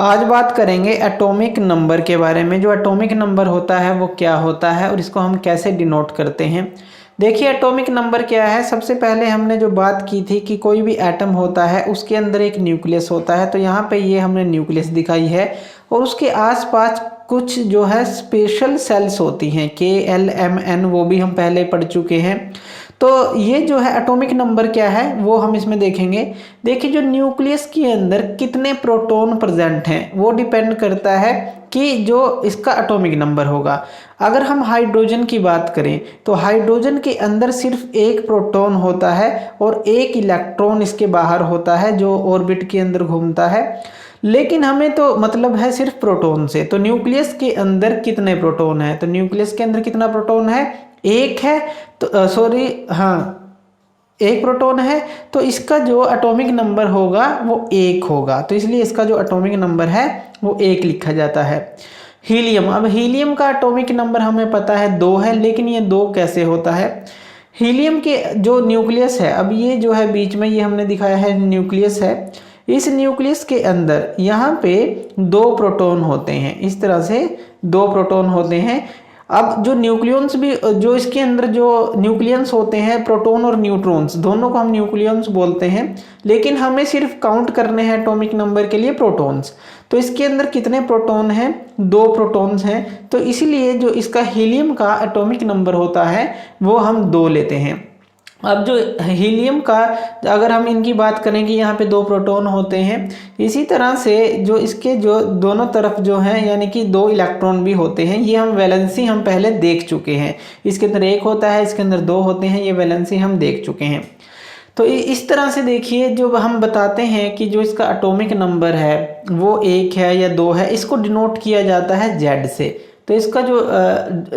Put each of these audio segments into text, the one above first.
आज बात करेंगे एटॉमिक नंबर के बारे में। जो एटॉमिक नंबर होता है वो क्या होता है और इसको हम कैसे डिनोट करते हैं। देखिए एटॉमिक नंबर क्या है। सबसे पहले हमने जो बात की थी कि कोई भी एटम होता है उसके अंदर एक न्यूक्लियस होता है, तो यहाँ पे ये हमने न्यूक्लियस दिखाई है और उसके आसपास कुछ जो है स्पेशल सेल्स होती हैं KLMN, वो भी हम पहले पढ़ चुके हैं। तो ये जो है एटॉमिक नंबर क्या है वो हम इसमें देखेंगे। देखिए जो न्यूक्लियस के अंदर कितने प्रोटॉन प्रेजेंट हैं वो डिपेंड करता है कि जो इसका एटॉमिक नंबर होगा। अगर हम हाइड्रोजन की बात करें तो हाइड्रोजन के अंदर सिर्फ एक प्रोटॉन होता है और एक इलेक्ट्रॉन इसके बाहर होता है जो ऑर्बिट के अंदर घूमता है, लेकिन हमें तो मतलब है सिर्फ प्रोटॉन से। तो न्यूक्लियस के अंदर कितने प्रोटॉन है, तो न्यूक्लियस के अंदर कितना प्रोटॉन है, एक है। तो सॉरी हाँ, एक प्रोटॉन है, तो इसका जो एटॉमिक नंबर होगा वो एक होगा, तो इसलिए इसका जो एटॉमिक नंबर है वो एक लिखा जाता है। हीलियम, अब हीलियम का एटॉमिक नंबर हमें पता है 2 है, लेकिन ये 2 कैसे होता है। हीलियम के जो न्यूक्लियस है, अब ये जो है बीच में ये हमने दिखाया है न्यूक्लियस है, इस न्यूक्लियस के अंदर यहाँ पे 2 प्रोटॉन होते हैं, इस तरह से 2 प्रोटॉन होते हैं। अब जो न्यूक्लियंस भी, जो इसके अंदर जो न्यूक्लियंस होते हैं प्रोटॉन और न्यूट्रॉन्स दोनों को हम न्यूक्लियंस बोलते हैं, लेकिन हमें सिर्फ काउंट करने हैं एटॉमिक नंबर के लिए प्रोटॉन्स। तो इसके अंदर कितने प्रोटॉन हैं, 2 प्रोटॉन्स हैं, तो इसीलिए जो इसका हीलियम का एटॉमिक नंबर होता है वो हम 2 लेते हैं। अब जो हीलियम का अगर हम इनकी बात करें कि यहाँ पे 2 प्रोटॉन होते हैं, इसी तरह से जो इसके जो दोनों तरफ जो हैं यानी कि 2 इलेक्ट्रॉन भी होते हैं, ये हम वैलेंसी हम पहले देख चुके हैं। इसके अंदर 1 होता है, इसके अंदर 2 होते हैं, ये वैलेंसी हम देख चुके हैं। तो इस तरह से देखिए जो हम बताते हैं कि जो इसका एटॉमिक नंबर है वो 1 है या 2 है, इसको डिनोट किया जाता है Z से। तो इसका जो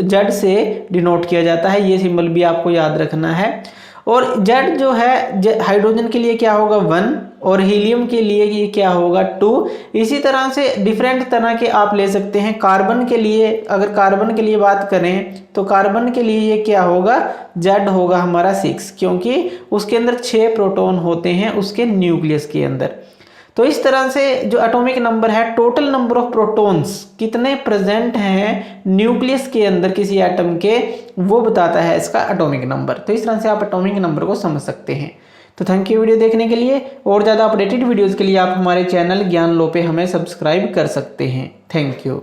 Z से डिनोट किया जाता है, ये सिंबल भी आपको याद रखना है। और Z जो है हाइड्रोजन के लिए क्या होगा 1 और हीलियम के लिए ये क्या होगा 2। इसी तरह से डिफरेंट तरह के आप ले सकते हैं। कार्बन के लिए, अगर कार्बन के लिए बात करें तो कार्बन के लिए ये क्या होगा, Z होगा हमारा 6, क्योंकि उसके अंदर 6 प्रोटॉन होते हैं उसके न्यूक्लियस के अंदर। तो इस तरह से जो एटॉमिक नंबर है, टोटल नंबर ऑफ प्रोटॉन्स कितने प्रेजेंट हैं न्यूक्लियस के अंदर किसी एटम के, वो बताता है इसका एटॉमिक नंबर। तो इस तरह से आप एटॉमिक नंबर को समझ सकते हैं। तो थैंक यू वीडियो देखने के लिए। और ज़्यादा अपडेटेड वीडियोज़ के लिए आप हमारे चैनल ज्ञान लो पे हमें सब्सक्राइब कर सकते हैं। Thank you.